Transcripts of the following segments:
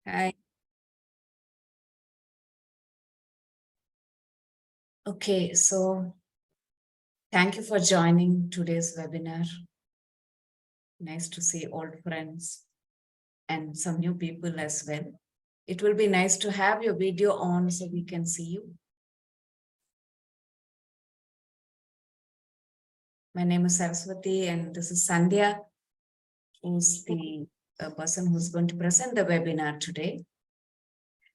Hi. Okay, so thank you for joining today's webinar. Nice to see old friends and some new people as well. It will be nice to have your video on so we can see you. My name is Saraswati and this is Sandhya, who's the person who's going to present the webinar today.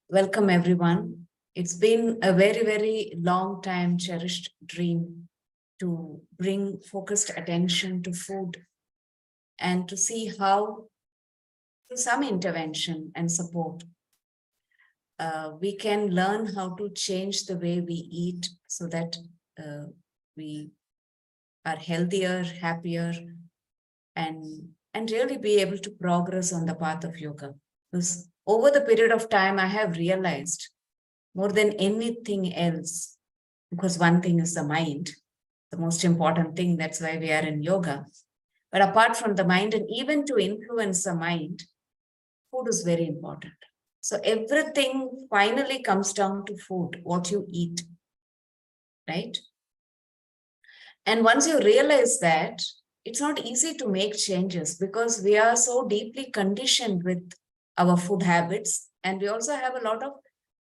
Welcome everyone. It's been a very, very long time cherished dream to bring focused attention to food and to see how through some intervention and support, we can learn how to change the way we eat so that we are healthier, happier, and really be able to progress on the path of yoga. Because over the period of time, I have realized more than anything else, because one thing is the mind, the most important thing, that's why we are in yoga. But apart from the mind, and even to influence the mind, food is very important. So everything finally comes down to food, what you eat, right? And once you realize that, it's not easy to make changes because we are so deeply conditioned with our food habits, and we also have a lot of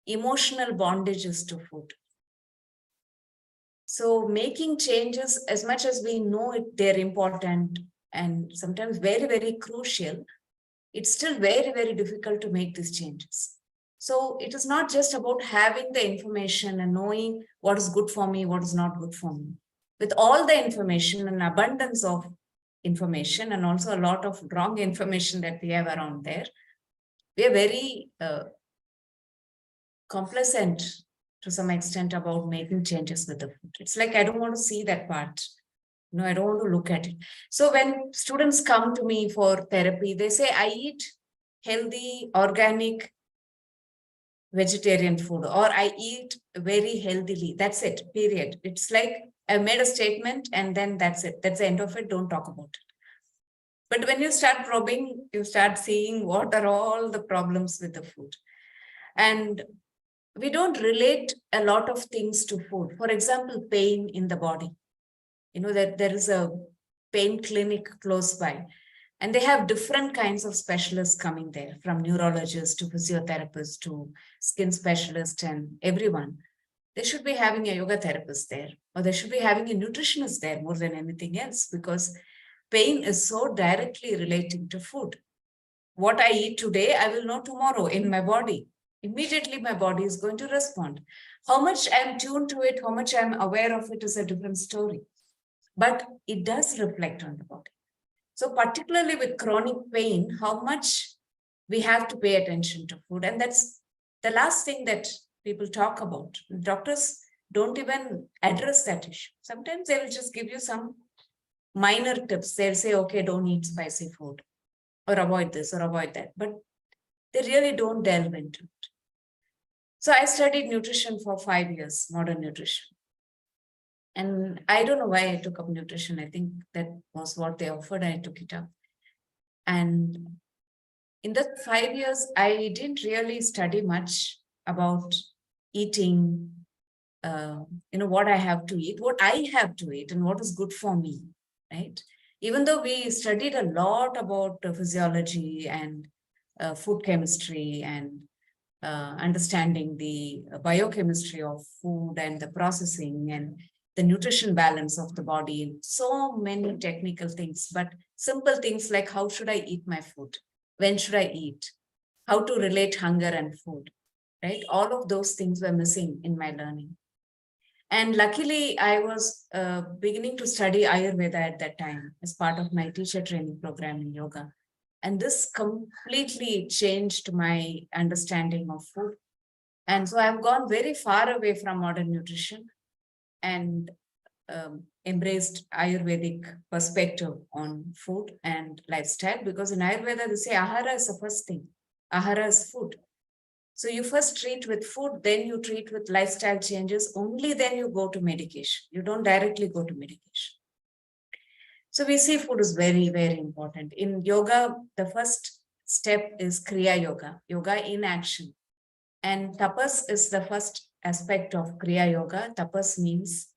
emotional bondages to food. So making changes, as much as we know they're important and sometimes very, very crucial, it's still very, very difficult to make these changes. So it is not just about having the information and knowing what is good for me, what is not good for me. With all the information and abundance of information and also a lot of wrong information that we have around there, we are very complacent to some extent about making changes with the food. It's like, I don't want to see that part. No, I don't want to look at it. So when students come to me for therapy, they say, I eat healthy, organic, vegetarian food, or I eat very healthily. That's it, period. It's like I made a statement and then that's it. That's the end of it. Don't talk about it. But when you start probing, you start seeing what are all the problems with the food. And we don't relate a lot of things to food. For example, pain in the body. You know that there is a pain clinic close by, and they have different kinds of specialists coming there, from neurologists to physiotherapists to skin specialists and everyone. They should be having a yoga therapist there, or they should be having a nutritionist there more than anything else, because pain is so directly relating to food. What I eat today, I will know tomorrow in my body. Immediately, my body is going to respond. How much I'm tuned to it, how much I'm aware of it is a different story. But it does reflect on the body. So particularly with chronic pain, how much we have to pay attention to food. And that's the last thing that people talk about. Doctors don't even address that issue. Sometimes they will just give you some minor tips. They'll say, okay, don't eat spicy food, or avoid this or avoid that. But they really don't delve into it. So I studied nutrition for 5 years, modern nutrition. And I don't know why I took up nutrition. I think that was what they offered. I took it up. And in the 5 years, I didn't really study much about eating, what I have to eat, what I have to eat, and what is good for me, right? Even though we studied a lot about physiology and food chemistry and understanding the biochemistry of food and the processing and the nutrition balance of the body, so many technical things, but simple things like how should I eat my food? When should I eat? How to relate hunger and food, right? All of those things were missing in my learning. And luckily, I was beginning to study Ayurveda at that time as part of my teacher training program in yoga. And this completely changed my understanding of food. And so I've gone very far away from modern nutrition and embraced Ayurvedic perspective on food and lifestyle, because in Ayurveda, they say ahara is the first thing. Ahara is food. So you first treat with food, then you treat with lifestyle changes, only then you go to medication. You don't directly go to medication. So we see food is very, very important. In yoga, the first step is Kriya Yoga, yoga in action. And tapas is the first aspect of Kriya Yoga. Tapas means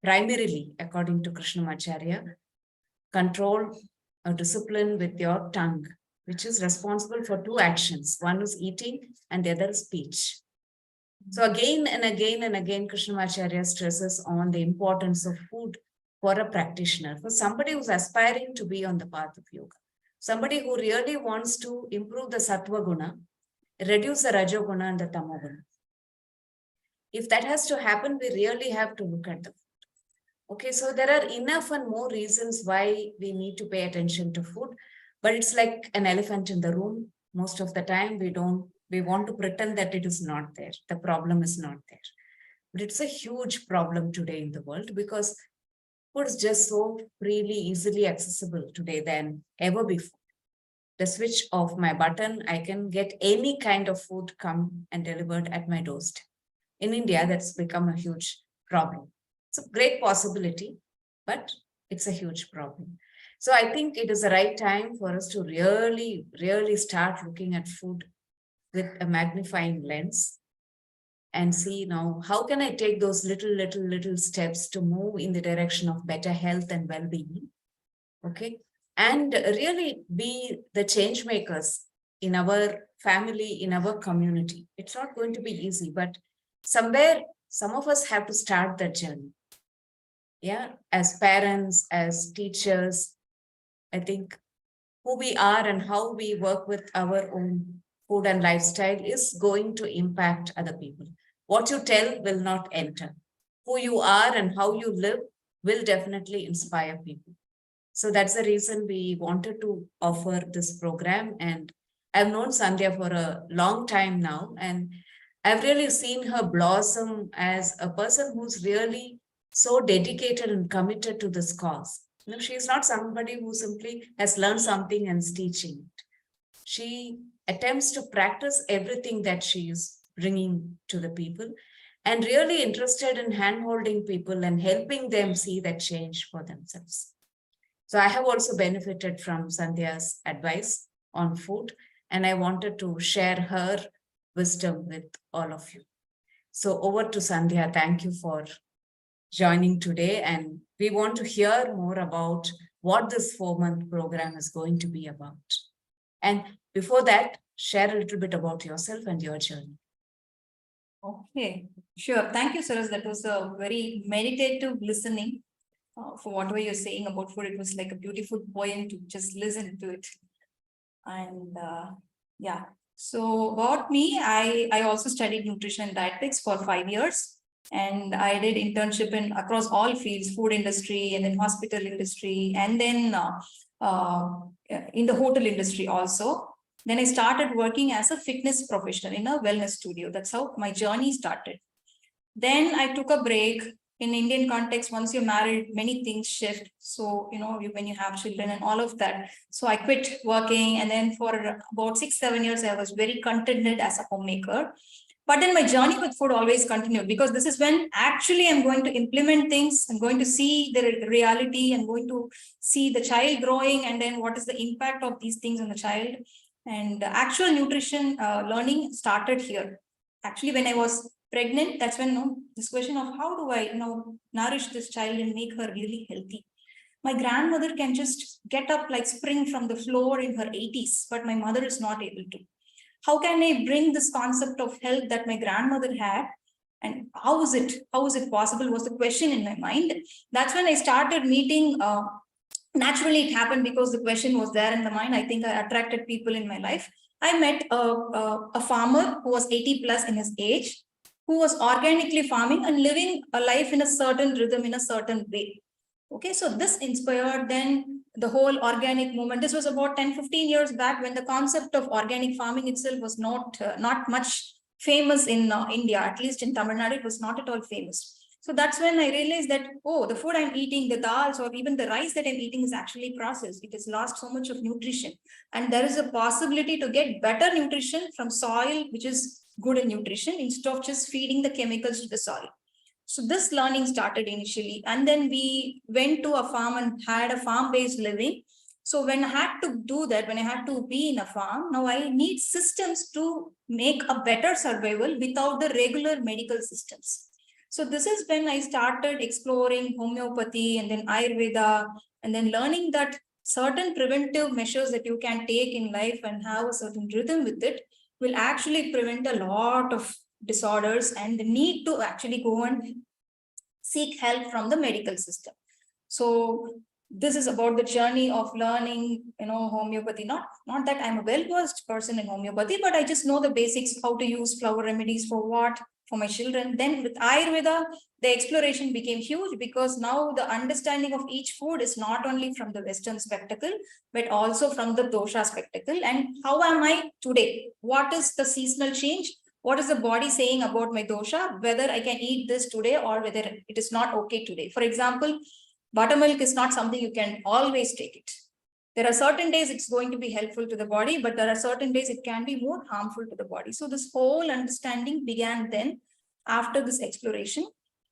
primarily, according to Krishnamacharya, control or discipline with your tongue, which is responsible for two actions. One is eating and the other is speech. So again and again and again, Krishnamacharya stresses on the importance of food for a practitioner, for somebody who's aspiring to be on the path of yoga, somebody who really wants to improve the sattva guna, reduce the rajoguna and the tamoguna. If that has to happen, we really have to look at the food. Okay, so there are enough and more reasons why we need to pay attention to food, but it's like an elephant in the room. Most of the time, we want to pretend that it is not there. The problem is not there. But it's a huge problem today in the world because food is just so freely, easily accessible today than ever before. The switch of my button, I can get any kind of food come and delivered at my doorstep. In India, that's become a huge problem. It's a great possibility, but it's a huge problem. So I think it is the right time for us to really, really start looking at food with a magnifying lens and see now how can I take those little steps to move in the direction of better health and well-being. Okay. And really be the change makers in our family, in our community. It's not going to be easy, but somewhere some of us have to start that journey. Yeah, as parents, as teachers, I think who we are and how we work with our own food and lifestyle is going to impact other people. What you tell will not enter. Who you are and how you live will definitely inspire people. So that's the reason we wanted to offer this program. And I've known Sandhya for a long time now, and I've really seen her blossom as a person who's really so dedicated and committed to this cause. You know, she's not somebody who simply has learned something and is teaching it. She attempts to practice everything that she is bringing to the people and really interested in hand-holding people and helping them see that change for themselves. So I have also benefited from Sandhya's advice on food, and I wanted to share her wisdom with all of you. So over to Sandhya. Thank you for joining today. And we want to hear more about what this 4-month program is going to be about. And before that, share a little bit about yourself and your journey. Okay, sure. Thank you, Saras. That was a very meditative listening for whatever you're saying about food. It was like a beautiful poem to just listen to it. And yeah, so about me, I also studied nutrition and dietetics for 5 years. And I did internship in across all fields, food industry and then hospital industry, and then in the hotel industry also. Then I started working as a fitness professional in a wellness studio. That's how my journey started. Then I took a break. In Indian context, once you're married, many things shift. So, when you have children and all of that. So I quit working. And then for about 6-7 years, I was very contented as a homemaker. But then my journey with food always continued, because this is when actually I'm going to implement things. I'm going to see the reality. I'm going to see the child growing, and then what is the impact of these things on the child. And actual nutrition learning started here. Actually, when I was pregnant, that's when this question of how do I nourish this child and make her really healthy. My grandmother can just get up like spring from the floor in her 80s, but my mother is not able to. How can I bring this concept of health that my grandmother had, and how is it possible, was the question in my mind. That's when I started meeting. Naturally, it happened because the question was there in the mind. I think I attracted people in my life. I met a farmer who was 80 plus in his age, who was organically farming and living a life in a certain rhythm, in a certain way. Okay, so this inspired then the whole organic movement. This was about 10-15 years back, when the concept of organic farming itself was not much famous in India, at least in Tamil Nadu, it was not at all famous. So that's when I realized that, the food I'm eating, the dals or even the rice that I'm eating is actually processed. It has lost so much of nutrition. And there is a possibility to get better nutrition from soil, which is good in nutrition, instead of just feeding the chemicals to the soil. So this learning started initially. And then we went to a farm and had a farm-based living. So when I had to do that, when I had to be in a farm, now I need systems to make a better survival without the regular medical systems. So this is when I started exploring homeopathy and then Ayurveda, and then learning that certain preventive measures that you can take in life and have a certain rhythm with it will actually prevent a lot of disorders and the need to actually go and seek help from the medical system. So this is about the journey of learning, homeopathy. Not that I'm a well-versed person in homeopathy, but I just know the basics, how to use flower remedies for what, for my children. Then with Ayurveda, the exploration became huge because now the understanding of each food is not only from the Western spectacle, but also from the dosha spectacle. And how am I today? What is the seasonal change? What is the body saying about my dosha, whether I can eat this today or whether it is not okay today. For example, buttermilk is not something you can always take it. There are certain days it's going to be helpful to the body, but there are certain days it can be more harmful to the body. So this whole understanding began then after this exploration.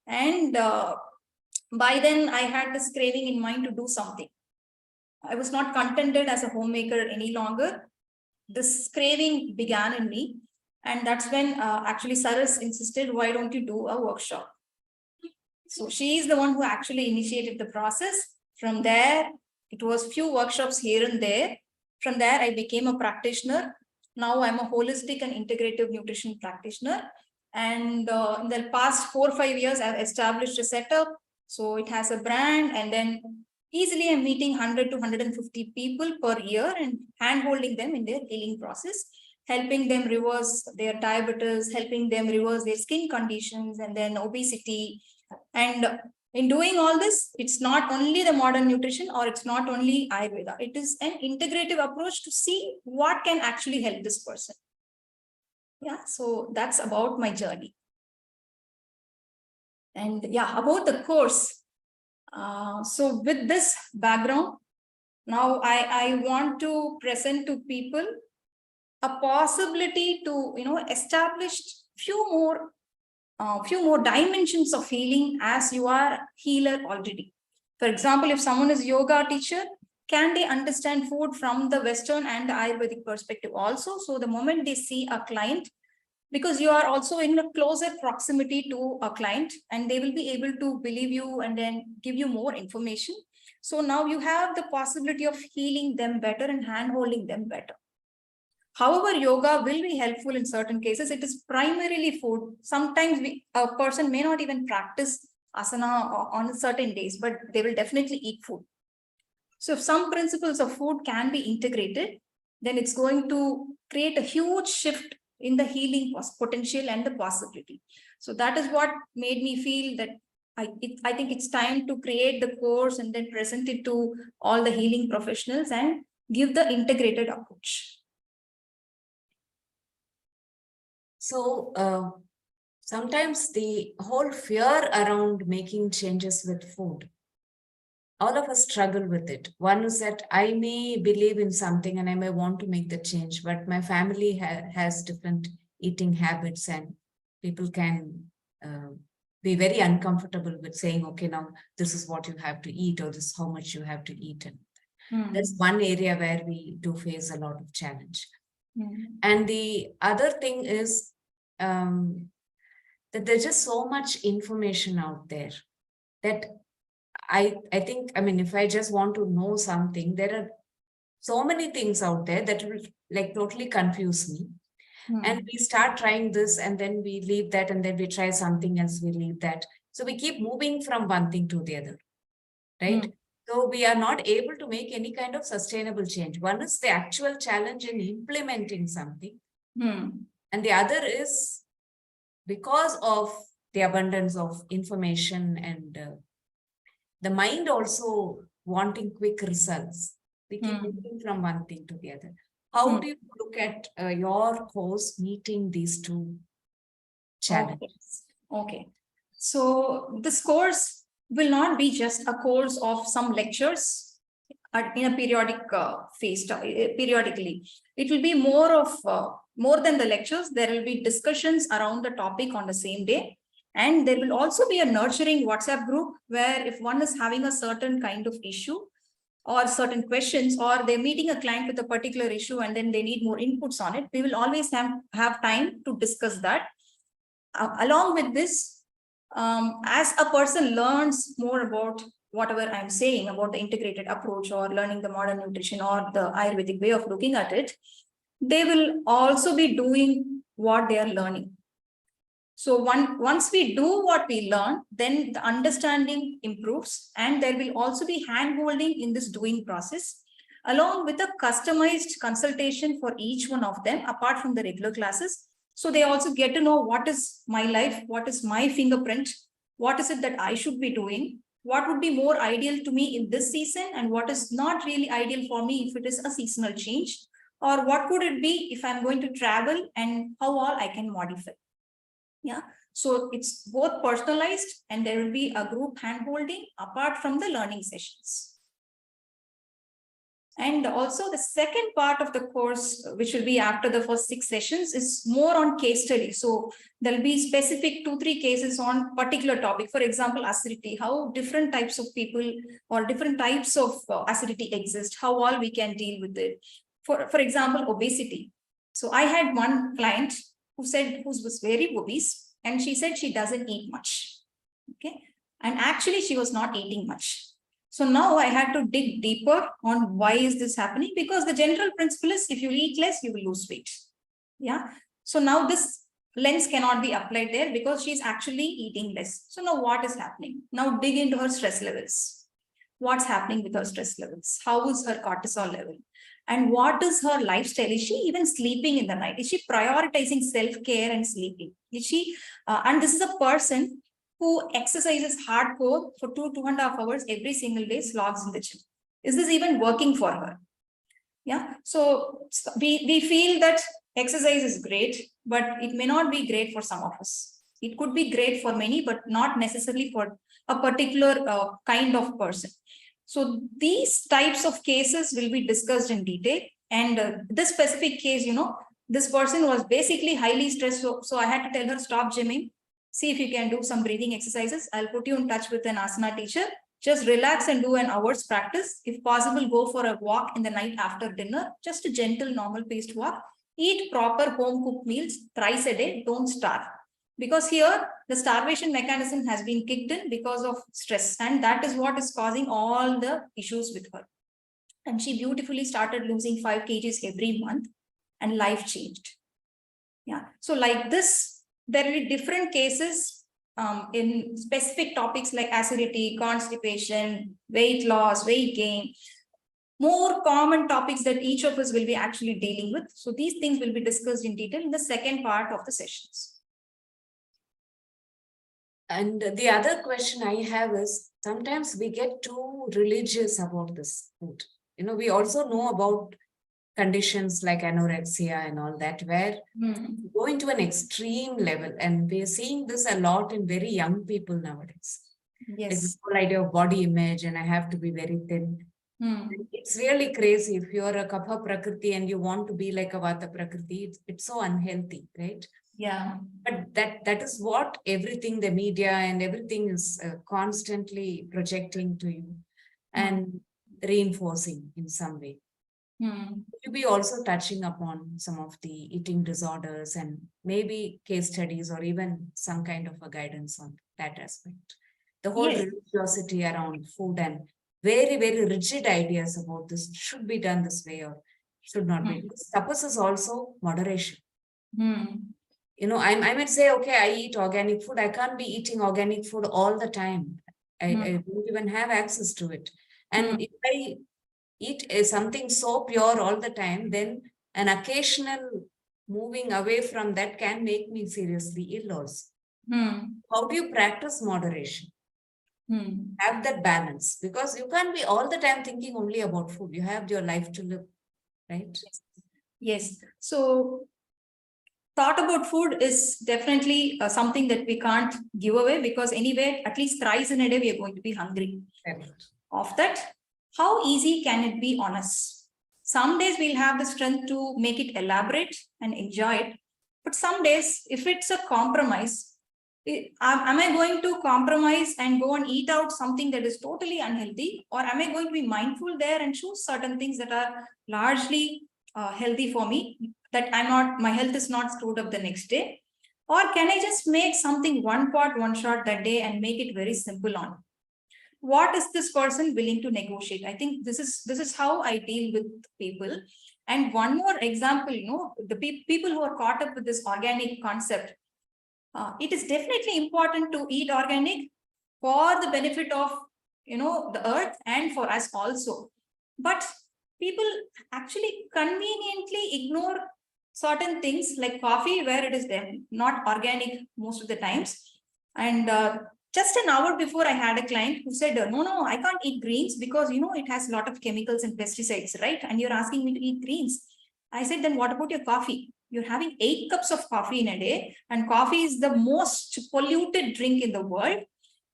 And by then I had this craving in mind to do something. I was not contented as a homemaker any longer. This craving began in me. And that's when actually Saras insisted, why don't you do a workshop? So she is the one who actually initiated the process. From there, it was few workshops here and there. From there, I became a practitioner. Now I'm a holistic and integrative nutrition practitioner. And in the past 4 or 5 years, I've established a setup. So it has a brand, and then easily I'm meeting 100 to 150 people per year and hand-holding them in their healing process, helping them reverse their diabetes, helping them reverse their skin conditions and then obesity. And in doing all this, it's not only the modern nutrition or it's not only Ayurveda. It is an integrative approach to see what can actually help this person. Yeah, so that's about my journey. And yeah, about the course. So with this background, now I want to present to people a possibility to establish few more dimensions of healing as you are healer already. For example, if someone is yoga teacher, can they understand food from the Western and the Ayurvedic perspective also? So the moment they see a client, because you are also in a closer proximity to a client, and they will be able to believe you and then give you more information. So now you have the possibility of healing them better and hand-holding them better. However, yoga will be helpful in certain cases. It is primarily food. Sometimes a person may not even practice asana on certain days, but they will definitely eat food. So if some principles of food can be integrated, then it's going to create a huge shift in the healing potential and the possibility. So that is what made me feel that I think it's time to create the course and then present it to all the healing professionals and give the integrated approach. So sometimes the whole fear around making changes with food, all of us struggle with it. One is that I may believe in something and I may want to make the change, but my family has different eating habits, and people can be very uncomfortable with saying, okay, now this is what you have to eat, or this is how much you have to eat. And that's one area where we do face a lot of challenge. And the other thing is that there's just so much information out there that I think, I mean, if I just want to know something, there are so many things out there that will like totally confuse me. And we start trying this and then we leave that, and then we try something else, we leave that. So we keep moving from one thing to the other, right? So we are not able to make any kind of sustainable change. One is the actual challenge in implementing something. And the other is because of the abundance of information and the mind also wanting quick results. We keep moving from one thing to the other. How do you look at your course meeting these two challenges? Okay. So this course will not be just a course of some lectures in a periodic phase, periodically. It will be more than the lectures. There will be discussions around the topic on the same day. And there will also be a nurturing WhatsApp group where if one is having a certain kind of issue, or certain questions, or they're meeting a client with a particular issue and then they need more inputs on it, we will always have time to discuss that. Along with this, as a person learns more about whatever I'm saying about the integrated approach or learning the modern nutrition or the Ayurvedic way of looking at it, they will also be doing what they are learning. So once we do what we learn, then the understanding improves, and there will also be hand-holding in this doing process, along with a customized consultation for each one of them, apart from the regular classes. So they also get to know what is my life, what is my fingerprint, what is it that I should be doing, what would be more ideal to me in this season, and what is not really ideal for me if it is a seasonal change, or what could it be if I'm going to travel, and how all I can modify. Yeah, so it's both personalized and there will be a group handholding apart from the learning sessions. And also the second part of the course, which will be after the first 6 sessions, is more on case study. So there'll be specific 2-3 cases on particular topic. For example, acidity, how different types of people or different types of acidity exist, how all we can deal with it. For example, obesity. So I had one client who was very obese, and she said she doesn't eat much. Okay. And actually she was not eating much. So now I had to dig deeper on why is this happening, because the general principle is if you eat less, you will lose weight. Yeah. So now this lens cannot be applied there because she's actually eating less. So now what is happening? Now dig into her stress levels. What's happening with her stress levels? How is her cortisol level? And what is her lifestyle? Is she even sleeping in the night? Is she prioritizing self-care and sleeping? Is she, and this is a person who exercises hardcore for 2.5 hours every single day, slogs in the gym. Is this even working for her? Yeah. So we feel that exercise is great, but it may not be great for some of us. It could be great for many, but not necessarily for a particular kind of person. So these types of cases will be discussed in detail. And this specific case, this person was basically highly stressed. So I had to tell her, stop gymming. See if you can do some breathing exercises. I'll put you in touch with an asana teacher. Just relax and do an hour's practice. If possible, go for a walk in the night after dinner. Just a gentle, normal paced walk. Eat proper home cooked meals thrice a day. Don't starve. Because here the starvation mechanism has been kicked in because of stress, and that is what is causing all the issues with her. And she beautifully started losing 5 kgs every month, and life changed. Yeah. So like this, there will be different cases in specific topics like acidity, constipation, weight loss, weight gain, more common topics that each of us will be actually dealing with. So these things will be discussed in detail in the second part of the sessions. And the other question I have is, sometimes we get too religious about this food. We also know about conditions like anorexia and all that, where we go into an extreme level, and we're seeing this a lot in very young people nowadays. Yes. It's the whole idea of body image, and I have to be very thin. It's really crazy. If you're a Kapha Prakriti and you want to be like a Vata Prakriti, it's so unhealthy, right? Yeah. But that is what everything, the media and everything is constantly projecting to you and reinforcing in some way. You'll be also touching upon some of the eating disorders and maybe case studies or even some kind of a guidance on that aspect. The whole religiosity around food and very, very rigid ideas about this should be done this way or should not be. Tapas is also moderation. I might say, okay, I eat organic food. I can't be eating organic food all the time. I don't even have access to it. And if I eat something so pure all the time, then an occasional moving away from that can make me seriously ill also. How do you practice moderation? Have that balance, because you can't be all the time thinking only about food. You have your life to live, right? Yes. So thought about food is definitely something that we can't give away, because anyway, at least thrice in a day, we are going to be hungry. Of that, how easy can it be on us? Some days we'll have the strength to make it elaborate and enjoy it. But some days, if it's a compromise, Am I going to compromise and go and eat out something that is totally unhealthy, or am I going to be mindful there and choose certain things that are largely healthy for me, that my health is not screwed up the next day? Or can I just make something one pot, one shot that day and make it very simple on? What is this person willing to negotiate? I think this is how I deal with people. And one more example, the people who are caught up with this organic concept, it is definitely important to eat organic for the benefit of the earth and for us also. But people actually conveniently ignore certain things like coffee, where it is not organic most of the times. And just an hour before, I had a client who said, no, I can't eat greens because it has a lot of chemicals and pesticides, right? And you're asking me to eat greens. I said, then what about your coffee? You're having 8 cups of coffee in a day, and coffee is the most polluted drink in the world,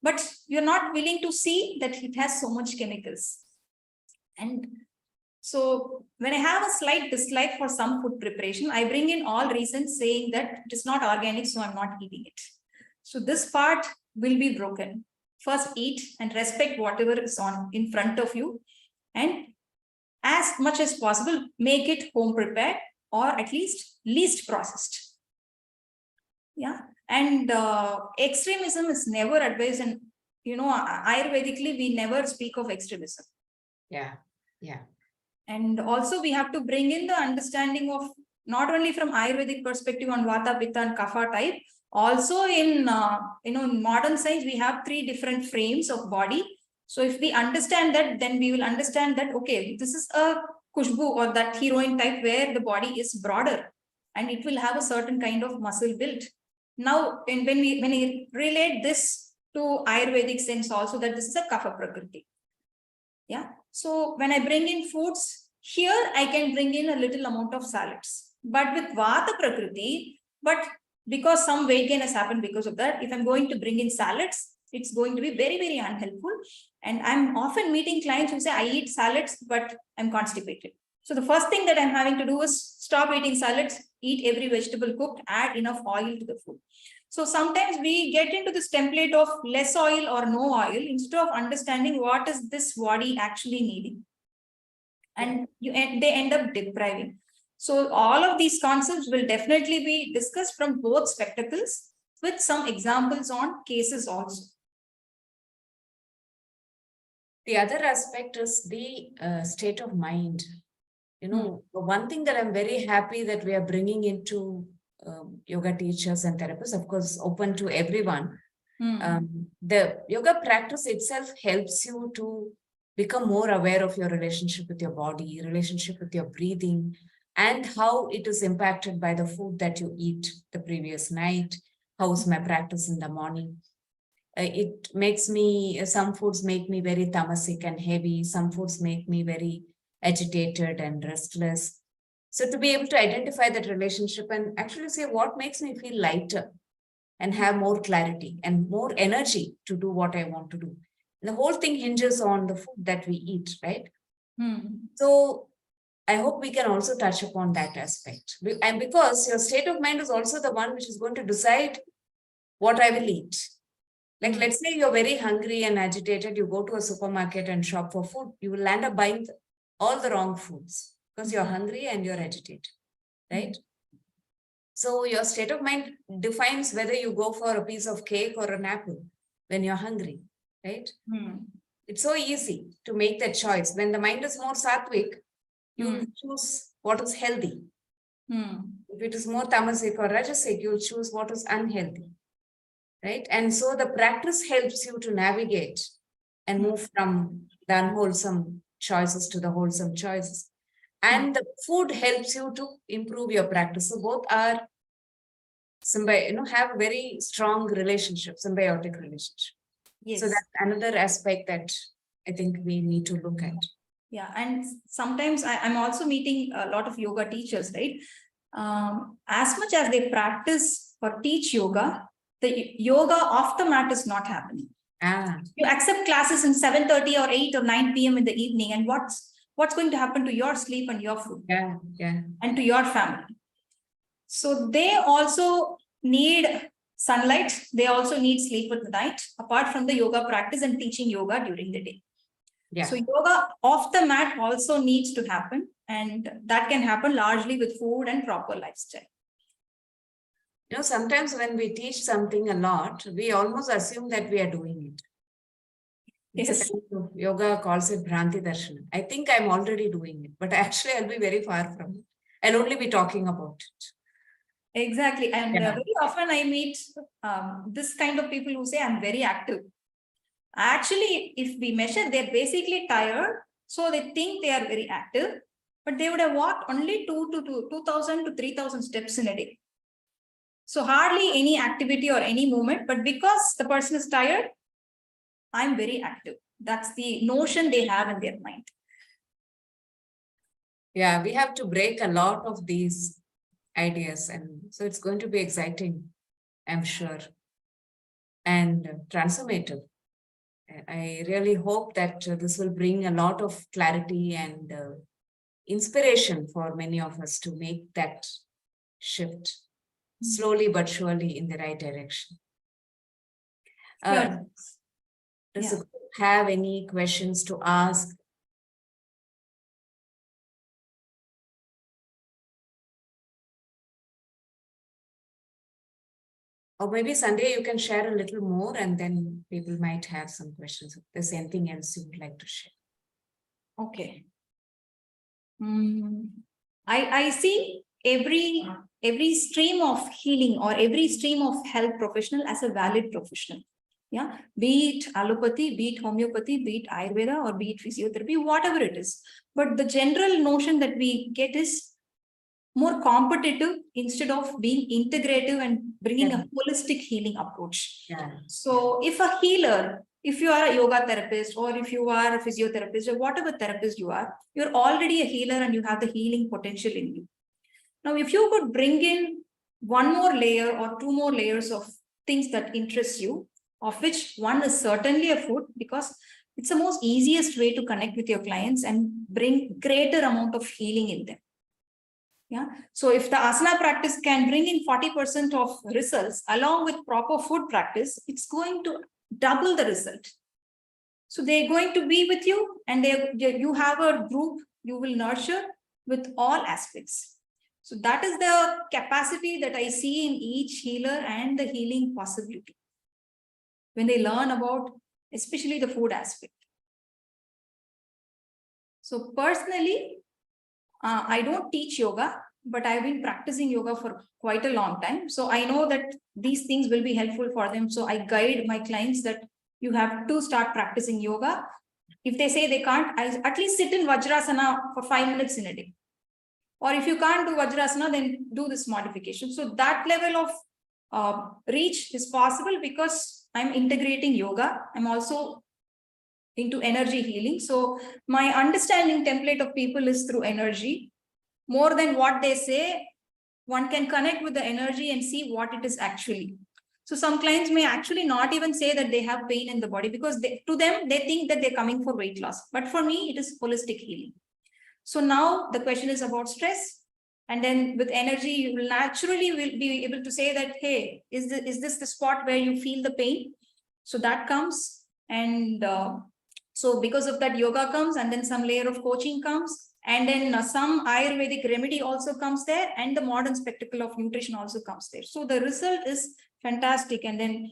but you're not willing to see that it has so much chemicals. And so when I have a slight dislike for some food preparation, I bring in all reasons saying that it is not organic, so I'm not eating it. So this part will be broken. First, eat and respect whatever is on in front of you, and as much as possible, make it home prepared or at least processed. Yeah. And extremism is never advised. And, Ayurvedically, we never speak of extremism. Yeah. Yeah. And also we have to bring in the understanding of not only from Ayurvedic perspective on Vata, Pitta and Kapha type, also in, in modern science, we have 3 different frames of body. So if we understand that, then we will understand that, okay, this is a Kushbu or that heroine type where the body is broader and it will have a certain kind of muscle build. Now, when we relate this to Ayurvedic sense also, that this is a Kapha Prakriti. Yeah. So when I bring in foods, here I can bring in a little amount of salads. But with Vata Prakriti, but because some weight gain has happened because of that, if I'm going to bring in salads, it's going to be very, very unhelpful. And I'm often meeting clients who say, I eat salads, but I'm constipated. So the first thing that I'm having to do is stop eating salads, eat every vegetable cooked, add enough oil to the food. So sometimes we get into this template of less oil or no oil instead of understanding what is this body actually needing. And they end up depriving. So all of these concepts will definitely be discussed from both spectacles with some examples on cases also. The other aspect is the state of mind. One thing that I'm very happy that we are bringing into yoga teachers and therapists, of course, open to everyone. The yoga practice itself helps you to become more aware of your relationship with your body, relationship with your breathing, and how it is impacted by the food that you eat the previous night. How's my practice in the morning? It makes me, some foods make me very tamasic and heavy. Some foods make me very agitated and restless. So to be able to identify that relationship and actually say what makes me feel lighter and have more clarity and more energy to do what I want to do. And the whole thing hinges on the food that we eat, right? So I hope we can also touch upon that aspect. And because your state of mind is also the one which is going to decide what I will eat. Like, let's say you're very hungry and agitated, you go to a supermarket and shop for food, you will end up buying all the wrong foods because you're hungry and you're agitated, right? So your state of mind defines whether you go for a piece of cake or an apple when you're hungry, right? It's so easy to make that choice. When the mind is more sattvic, you choose what is healthy. If it is more tamasic or rajasic, you'll choose what is unhealthy, right? And so the practice helps you to navigate and move from the unwholesome choices to the wholesome choices. And the food helps you to improve your practice. So both are have a very strong relationship, symbiotic relationship. Yes. So that's another aspect that I think we need to look at. Yeah, and sometimes I'm also meeting a lot of yoga teachers, right? As much as they practice or teach yoga, the yoga off the mat is not happening. You accept classes in 7:30 or 8 or 9 p.m. in the evening, and what's going to happen to your sleep and your food? Yeah. And to your family. So they also need sunlight. They also need sleep at night, apart from the yoga practice and teaching yoga during the day. Yeah. So yoga off the mat also needs to happen, and that can happen largely with food and proper lifestyle. Sometimes when we teach something a lot, we almost assume that we are doing it. Yes. Yoga calls it Bhranti Darshan. I think I'm already doing it, but actually I'll be very far from it. I'll only be talking about it. Exactly. And Yeah. very often I meet this kind of people who say, I'm very active. Actually, if we measure, they're basically tired. So they think they are very active, but they would have walked only 2,000 to 3,000 steps in a day. So hardly any activity or any movement, but because the person is tired, I'm very active. That's the notion they have in their mind. Yeah, we have to break a lot of these ideas, and so it's going to be exciting, I'm sure, and transformative. I really hope that this will bring a lot of clarity and inspiration for many of us to make that shift slowly but surely in the right direction. Sure. Does the group have any questions to ask? Or maybe Sandhya, you can share a little more, and then people might have some questions. If there's anything else you would like to share. Okay. I see every stream of healing or every stream of health professional as a valid professional. Yeah, be it allopathy, be it homeopathy, be it Ayurveda, or be it physiotherapy, whatever it is. But the general notion that we get is more competitive instead of being integrative and bringing a holistic healing approach. Yeah. So if a healer, if you are a yoga therapist, or if you are a physiotherapist, or whatever therapist you are, you're already a healer and you have the healing potential in you. Now, if you could bring in one more layer or two more layers of things that interest you, of which one is certainly a food, because it's the most easiest way to connect with your clients and bring greater amount of healing in them. Yeah. So if the asana practice can bring in 40% of results along with proper food practice, it's going to double the result. So they're going to be with you, and you have a group you will nurture with all aspects. So that is the capacity that I see in each healer and the healing possibility when they learn about, especially the food aspect. So personally, I don't teach yoga, but I've been practicing yoga for quite a long time. So I know that these things will be helpful for them. So I guide my clients that you have to start practicing yoga. If they say they can't, I at least sit in Vajrasana for 5 minutes in a day. Or if you can't do Vajrasana, then do this modification. So that level of reach is possible because I'm integrating yoga. I'm also into energy healing. So my understanding template of people is through energy. More than what they say, one can connect with the energy and see what it is actually. So some clients may actually not even say that they have pain in the body, because to them, they think that they're coming for weight loss. But for me, it is holistic healing. So now the question is about stress. And then with energy, you will naturally be able to say that, hey, is this the spot where you feel the pain? So that comes. And so because of that, yoga comes, and then some layer of coaching comes. And then some Ayurvedic remedy also comes there, and the modern spectacle of nutrition also comes there. So the result is fantastic. And then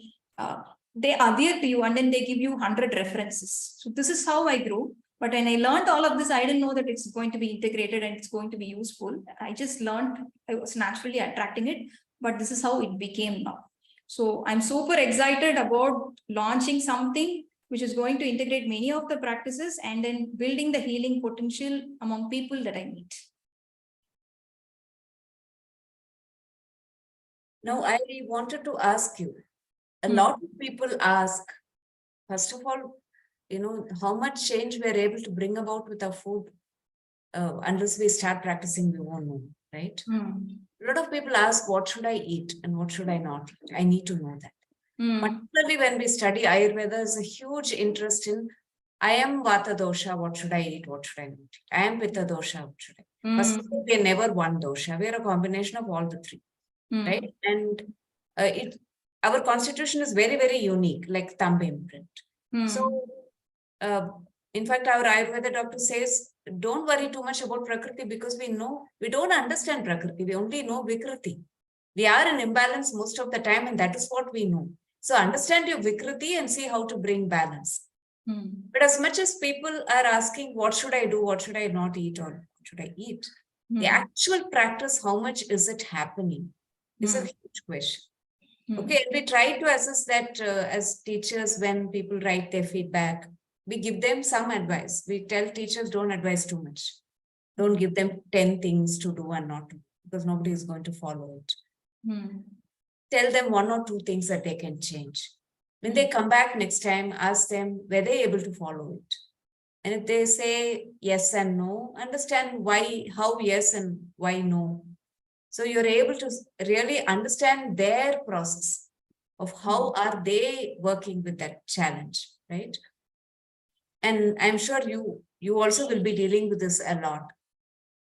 they adhere to you, and then they give you 100 references. So this is how I grew. But when I learned all of this, I didn't know that it's going to be integrated and it's going to be useful. I just learned, I was naturally attracting it, but this is how it became now. So I'm super excited about launching something which is going to integrate many of the practices and then building the healing potential among people that I meet. Now, I wanted to ask you, a lot of people ask, first of all, how much change we're able to bring about with our food. Unless we start practicing, we won't know, right? A lot of people ask, what should I eat and what should I not eat? I need to know that. Particularly when we study Ayurveda, there's a huge interest in, I am Vata dosha, what should I eat, what should I not eat? I am Pitta dosha, what should I eat? First of all, we're never one dosha. We're a combination of all the three, right? And our constitution is very, very unique, like thumb imprint. So, in fact, our Ayurveda doctor says, don't worry too much about Prakriti because we don't understand Prakriti. We only know Vikriti. We are in imbalance most of the time, and that is what we know. So understand your Vikriti and see how to bring balance. But as much as people are asking, what should I do? What should I not eat? Or what should I eat? The actual practice, how much is it happening, is a huge question. Okay, and we try to assess that as teachers when people write their feedback. We give them some advice. We tell teachers, don't advise too much. Don't give them 10 things to do and not to, because nobody is going to follow it. Tell them 1 or 2 things that they can change. When they come back next time, ask them, were they able to follow it? And if they say yes and no, understand why, how yes and why no. So you're able to really understand their process of how are they working with that challenge, right? And I'm sure you also will be dealing with this a lot,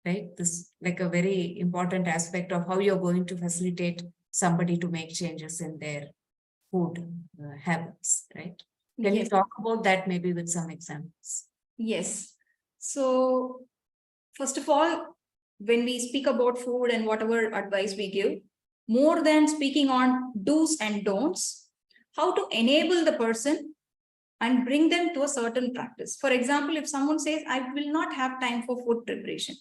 right? This like a very important aspect of how you're going to facilitate somebody to make changes in their food habits, right? Can you talk about that maybe with some examples? Yes. So, first of all, when we speak about food and whatever advice we give, more than speaking on do's and don'ts, how to enable the person and bring them to a certain practice. For example, if someone says, I will not have time for food preparation.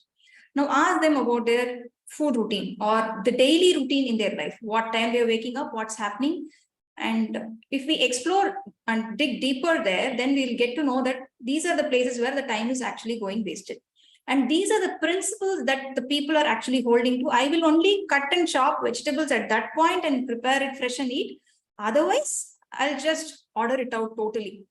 Now ask them about their food routine or the daily routine in their life, what time they're waking up, what's happening. And if we explore and dig deeper there, then we'll get to know that these are the places where the time is actually going wasted. And these are the principles that the people are actually holding to. I will only cut and chop vegetables at that point and prepare it fresh and eat. Otherwise, I'll just order it out totally.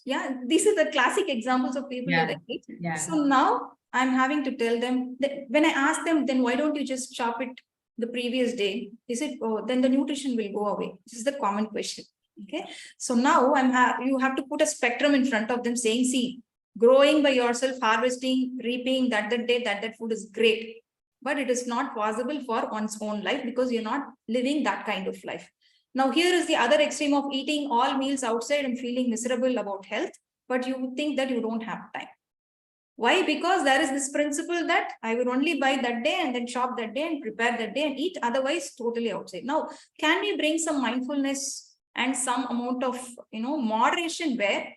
Yeah, these are the classic examples of people that I hate. So now I'm having to tell them that when I ask them, then why don't you just chop it the previous day? Is it, oh, then the nutrition will go away. This is the common question. Okay. So now you have to put a spectrum in front of them saying, see, growing by yourself, harvesting, reaping, that day, that food is great. But it is not possible for one's own life because you're not living that kind of life. Now, here is the other extreme of eating all meals outside and feeling miserable about health, but you think that you don't have time. Why? Because there is this principle that I will only buy that day and then shop that day and prepare that day and eat, otherwise totally outside. Now, can we bring some mindfulness and some amount of, moderation where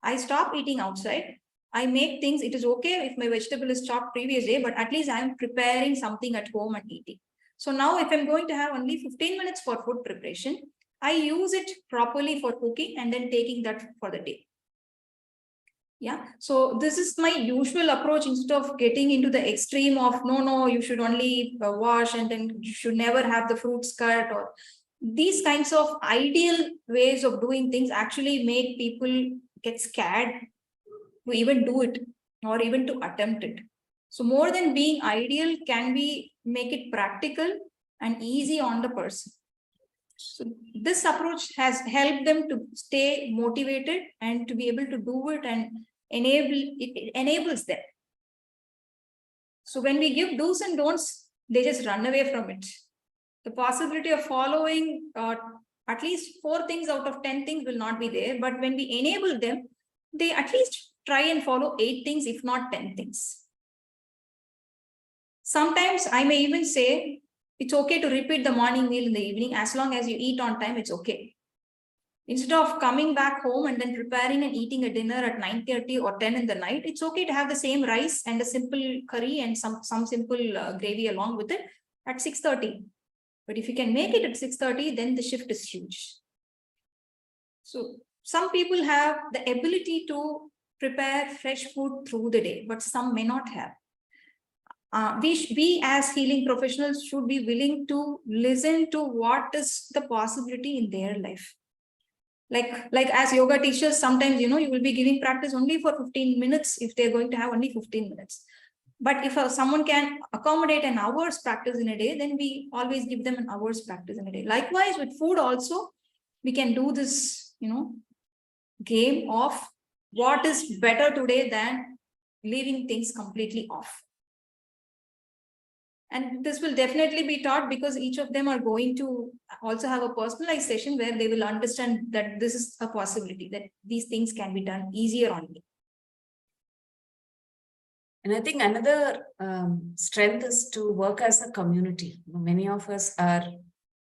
I stop eating outside, I make things, it is okay if my vegetable is chopped previous day, but at least I'm preparing something at home and eating. So now if I'm going to have only 15 minutes for food preparation, I use it properly for cooking and then taking that for the day. Yeah, so this is my usual approach instead of getting into the extreme of no, you should only wash and then you should never have the fruits cut, or these kinds of ideal ways of doing things actually make people get scared to even do it or even to attempt it. So more than being ideal, can we make it practical and easy on the person? So this approach has helped them to stay motivated and to be able to do it, and it enables them. So when we give do's and don'ts, they just run away from it. The possibility of following at least 4 things out of 10 things will not be there. But when we enable them, they at least try and follow 8 things, if not 10 things. Sometimes I may even say, it's okay to repeat the morning meal in the evening. As long as you eat on time, it's okay. Instead of coming back home and then preparing and eating a dinner at 9:30 or 10 in the night, it's okay to have the same rice and a simple curry and some simple gravy along with it at 6:30. But if you can make it at 6:30, then the shift is huge. So some people have the ability to prepare fresh food through the day, but some may not have. We as healing professionals should be willing to listen to what is the possibility in their life. Like as yoga teachers, sometimes, you will be giving practice only for 15 minutes if they're going to have only 15 minutes. But if someone can accommodate an hour's practice in a day, then we always give them an hour's practice in a day. Likewise, with food also, we can do this, game of what is better today than leaving things completely off. And this will definitely be taught because each of them are going to also have a personalized session where they will understand that this is a possibility, that these things can be done easier on me. And I think another strength is to work as a community. Many of us are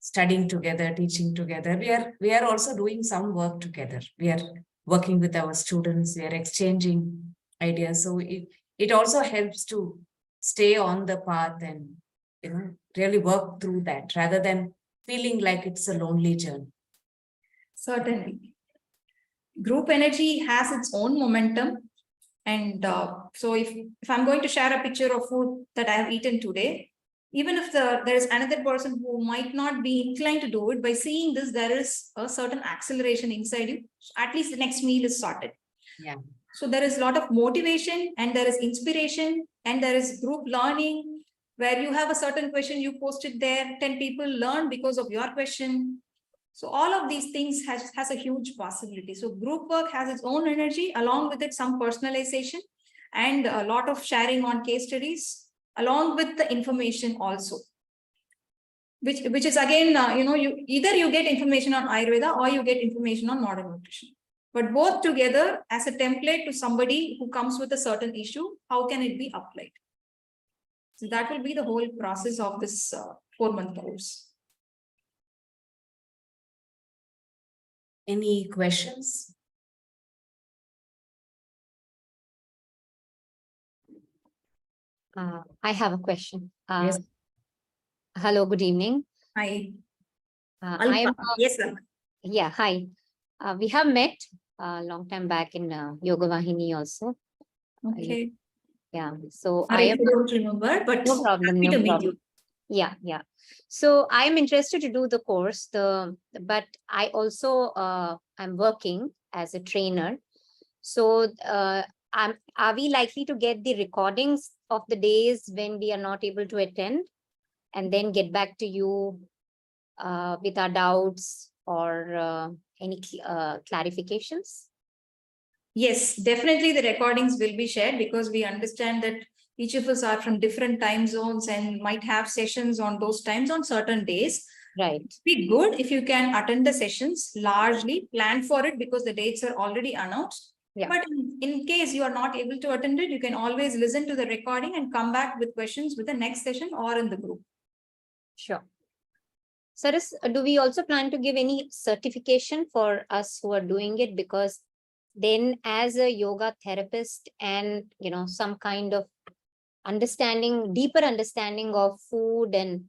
studying together, teaching together. We are also doing some work together. We are working with our students. We are exchanging ideas. So it also helps to stay on the path and really work through that rather than feeling like it's a lonely journey. Certainly. Group energy has its own momentum. And so if I'm going to share a picture of food that I have eaten today, even if there is another person who might not be inclined to do it, by seeing this, there is a certain acceleration inside you. At least the next meal is sorted. Yeah. So there is a lot of motivation and there is inspiration and there is group learning where you have a certain question, you post it there, 10 people learn because of your question. So all of these things has a huge possibility. So group work has its own energy, along with it some personalization and a lot of sharing on case studies, along with the information also. Which is again, you either you get information on Ayurveda or you get information on modern nutrition. But both together as a template to somebody who comes with a certain issue, how can it be applied? So that will be the whole process of this 4-month course. Any questions? I have a question. Yes. Hello, good evening. Hi. I am. Yes, sir. Yeah, hi. We have met a long time back in Yoga Vahini also. Okay. Yeah, so Sorry, I am. I don't remember, but No problem. happy No to meet problem. you. Yeah. So I am interested to do the course. But I also I'm working as a trainer. So are we likely to get the recordings of the days when we are not able to attend, and then get back to you with our doubts or any clarifications? Yes, definitely the recordings will be shared because we understand that each of us are from different time zones and might have sessions on those times on certain days. Right. It'd be good if you can attend the sessions, largely plan for it because the dates are already announced. Yeah. But in case you are not able to attend it, you can always listen to the recording and come back with questions with the next session or in the group. Sure. Saras, do we also plan to give any certification for us who are doing it? Because then as a yoga therapist and, some kind of deeper understanding of food and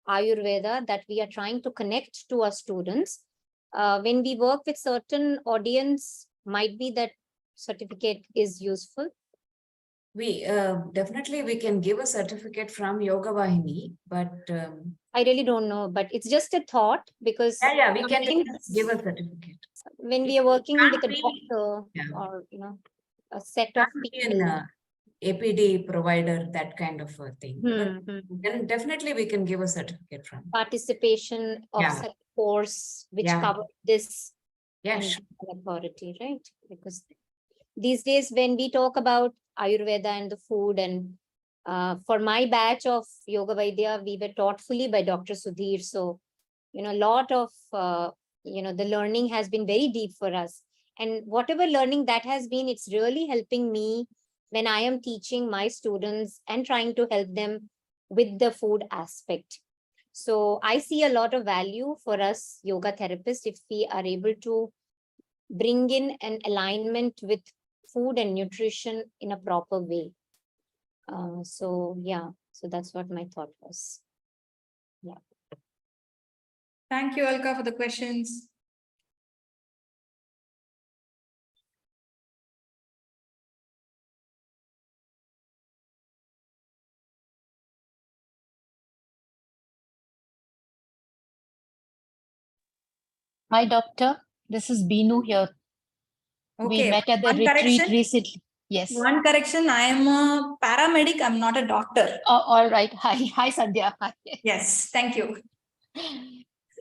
Ayurveda that we are trying to connect to our students, when we work with certain audience, might be that certificate is useful. We definitely we can give a certificate from Yoga Vahini, but I really don't know, but it's just a thought because we can give a certificate. When we are working with a be, doctor or a set of people. An APD provider, that kind of a thing. Then definitely we can give a certificate from Participation of such course which cover this authority, right? Because these days when we talk about Ayurveda and the food, and for my batch of Yoga Vaidya, we were taught fully by Dr. Sudhir. So, a lot of, the learning has been very deep for us. And whatever learning that has been, it's really helping me when I am teaching my students and trying to help them with the food aspect. So I see a lot of value for us yoga therapists if we are able to bring in an alignment with food and nutrition in a proper way. So that's what my thought was. Yeah. Thank you, Alka, for the questions. Hi, doctor. This is Binu here. Okay. We met at the retreat recently. Yes. One correction. I am a paramedic. I'm not a doctor. Oh, all right. Hi, Sandhya. Hi. Yes. Thank you.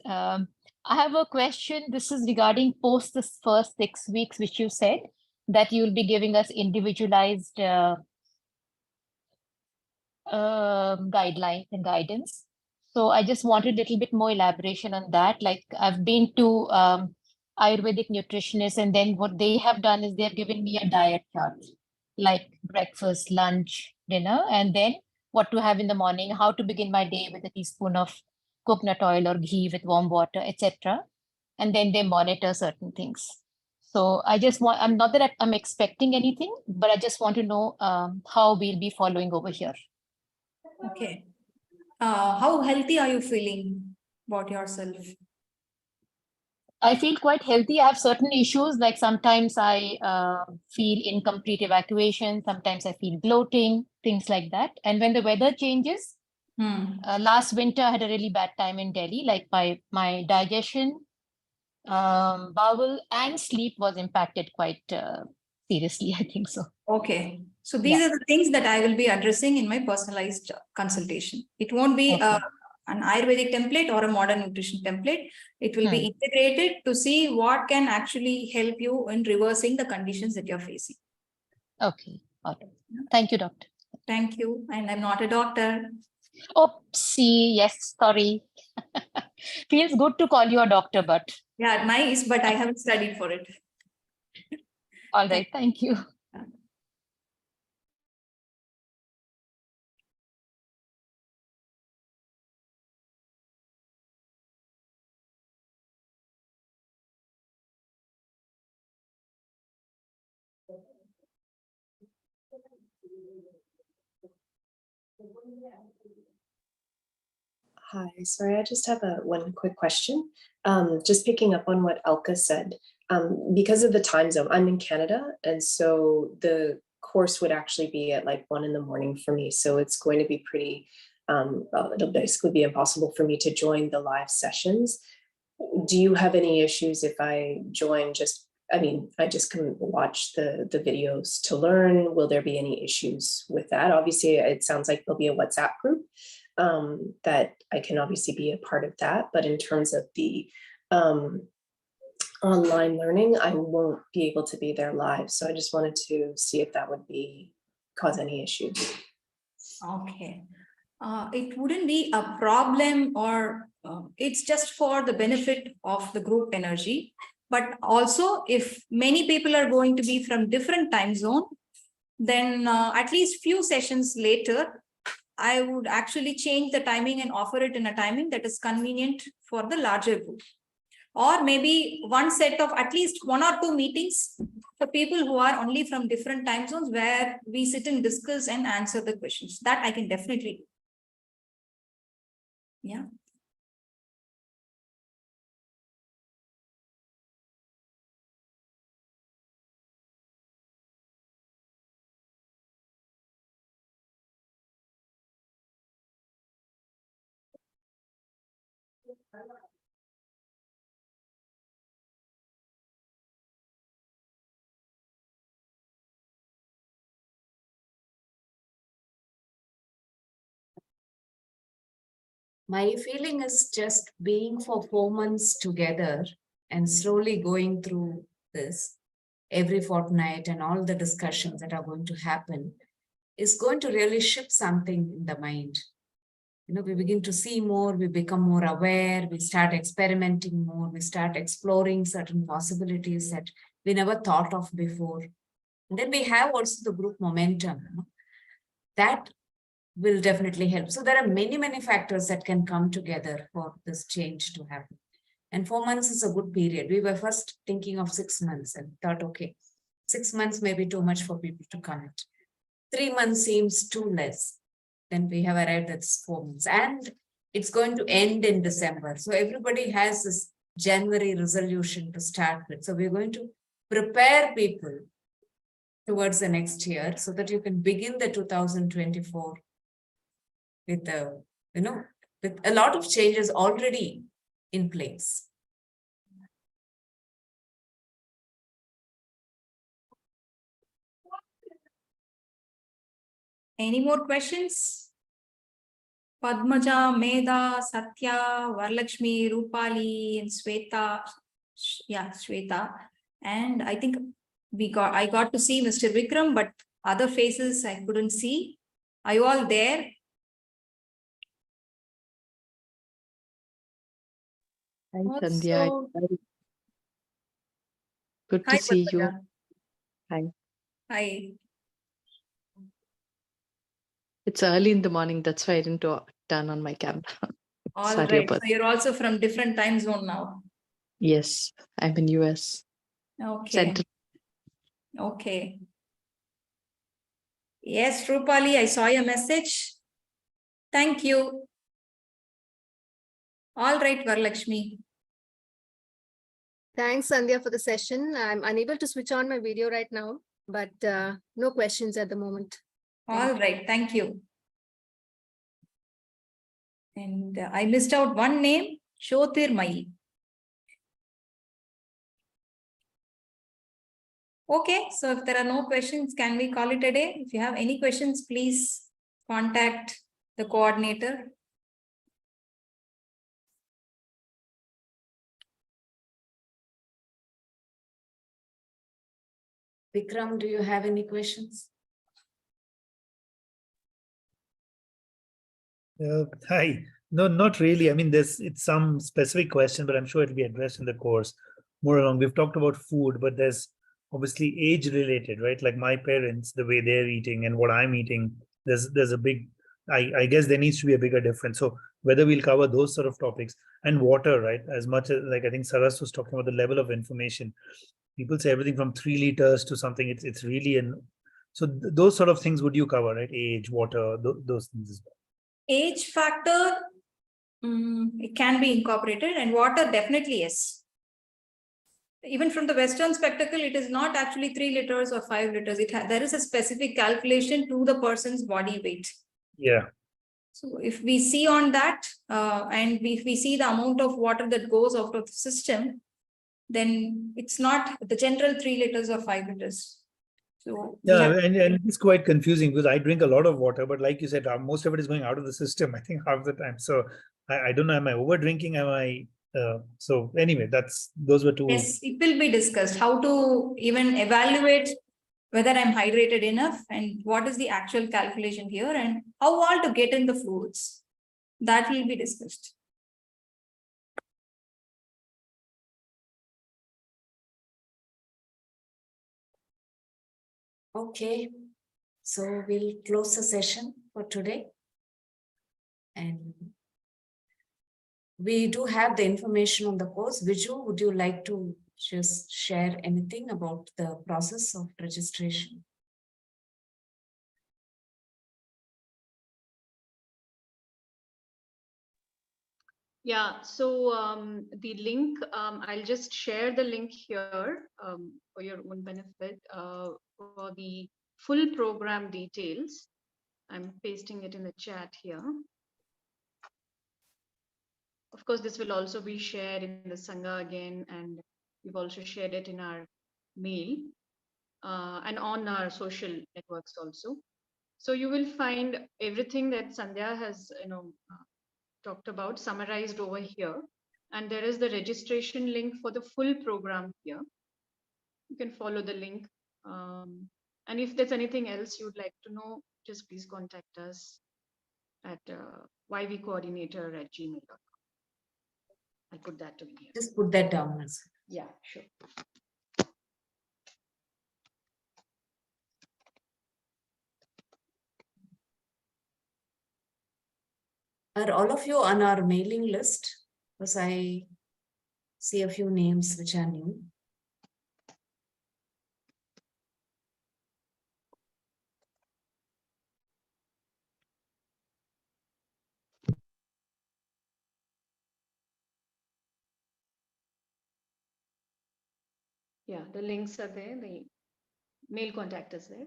I have a question. This is regarding post this first 6 weeks, which you said that you will be giving us individualized guidelines and guidance. So I just wanted a little bit more elaboration on that. Like I've been to Ayurvedic nutritionists, and then what they have done is they've given me a diet chart, like breakfast, lunch, dinner, and then what to have in the morning, how to begin my day with a teaspoon of coconut oil or ghee with warm water, etc. And then they monitor certain things. So I just want, I'm not that I'm expecting anything, but I just want to know how we'll be following over here. Okay. How healthy are you feeling about yourself? I feel quite healthy. I have certain issues, like sometimes I feel incomplete evacuation, sometimes I feel bloating, things like that. And when the weather changes, last winter I had a really bad time in Delhi, like my digestion, bowel and sleep was impacted quite seriously, I think so. Okay. So these are the things that I will be addressing in my personalized consultation. It won't be an Ayurvedic template or a modern nutrition template. It will be integrated to see what can actually help you in reversing the conditions that you're facing. Okay. Okay. Thank you, doctor. Thank you. And I'm not a doctor. Oopsie. Yes, sorry. Feels good to call you a doctor, but. Yeah, nice, but I haven't studied for it. All right. Thank you. Hi, sorry, I just have one quick question. Just picking up on what Alka said, because of the time zone, I'm in Canada, and so the course would actually be at like 1 a.m. for me. So it's going to be pretty, it'll basically be impossible for me to join the live sessions. Do you have any issues if I join I just can watch the videos to learn? Will there be any issues with that? Obviously, it sounds like there'll be a WhatsApp group that I can obviously be a part of that. But in terms of the online learning, I won't be able to be there live. So I just wanted to see if that would cause any issues. Okay. It wouldn't be a problem, or it's just for the benefit of the group energy. But also, if many people are going to be from different time zone, then at least few sessions later, I would actually change the timing and offer it in a timing that is convenient for the larger group. Or maybe one set of at least 1 or 2 meetings for people who are only from different time zones, where we sit and discuss and answer the questions. That I can definitely do. Yeah. My feeling is just being for 4 months together and slowly going through this every fortnight and all the discussions that are going to happen is going to really shift something in the mind. You know, we begin to see more, we become more aware, we start experimenting more, we start exploring certain possibilities that we never thought of before. And then we have also the group momentum. You know? That will definitely help. So there are many, many factors that can come together for this change to happen. And 4 months is a good period. We were first thinking of 6 months and thought, okay, 6 months may be too much for people to commit. 3 months seems too less. Then we have arrived at 4 months. And it's going to end in December. So everybody has this January resolution to start with. So we're going to prepare people towards the next year so that you can begin the 2024 with with a lot of changes already in place. Any more questions? Padmaja, Medha, Satya, Varlakshmi, Rupali, and Sweta. Yeah, Sweta. And I think I got to see Mr. Vikram, but other faces I couldn't see. Are you all there? Hi, Sandhya. Also, Good hi, to see you. Padmaja. Hi. Hi. It's early in the morning. That's why I didn't turn on my camera. All Sorry right. about So you're also from different time zone now. Yes, I'm in US. Okay. Central. Okay. Yes, Rupali, I saw your message. Thank you. All right, Varalakshmi. Thanks, Sandhya, for the session. I'm unable to switch on my video right now, but no questions at the moment. All right, thank you. And I missed out one name, Shotir Mai. Okay, so if there are no questions, can we call it a day? If you have any questions, please contact the coordinator. Vikram, do you have any questions? Hi. No, not really. I mean, it's some specific question, but I'm sure it'll be addressed in the course more along. We've talked about food, but there's obviously age related, right? Like my parents, the way they're eating and what I'm eating, there's a big, I guess there needs to be a bigger difference. So whether we'll cover those sort of topics and water, right? As much as like I think Saras was talking about the level of information. People say everything from 3 liters to something. It's really so those sort of things would you cover, right? Age, water, those things as well. Age factor, it can be incorporated, and water definitely yes. Even from the Western spectacle, it is not actually 3 liters or 5 liters. There is a specific calculation to the person's body weight. Yeah. So if we see on that, and if we see the amount of water that goes out of the system, then it's not the general 3 liters or 5 liters. So yeah, and it's quite confusing because I drink a lot of water, but like you said, most of it is going out of the system, I think, half the time. So I don't know, am I over drinking? Am I so anyway, those were two. Yes, it will be discussed how to even evaluate whether I'm hydrated enough and what is the actual calculation here and how all to get in the fluids. That will be discussed. Okay, so we'll close the session for today. And we do have the information on the course. Viju, would you like to just share anything about the process of registration? Yeah, so the link, I'll just share the link here for your own benefit for the full program details. I'm pasting it in the chat here. Of course, this will also be shared in the Sangha again, and we've also shared it in our mail and on our social networks also. So you will find everything that Sandhya has, talked about summarized over here. And there is the registration link for the full program here. You can follow the link. And if there's anything else you'd like to know, just please contact us at yvcoordinator@gmail.com. I'll put that to here. Just put that down. Yeah, sure. Are all of you on our mailing list? Because I see a few names which are new. Yeah, the links are there. The mail contact is there.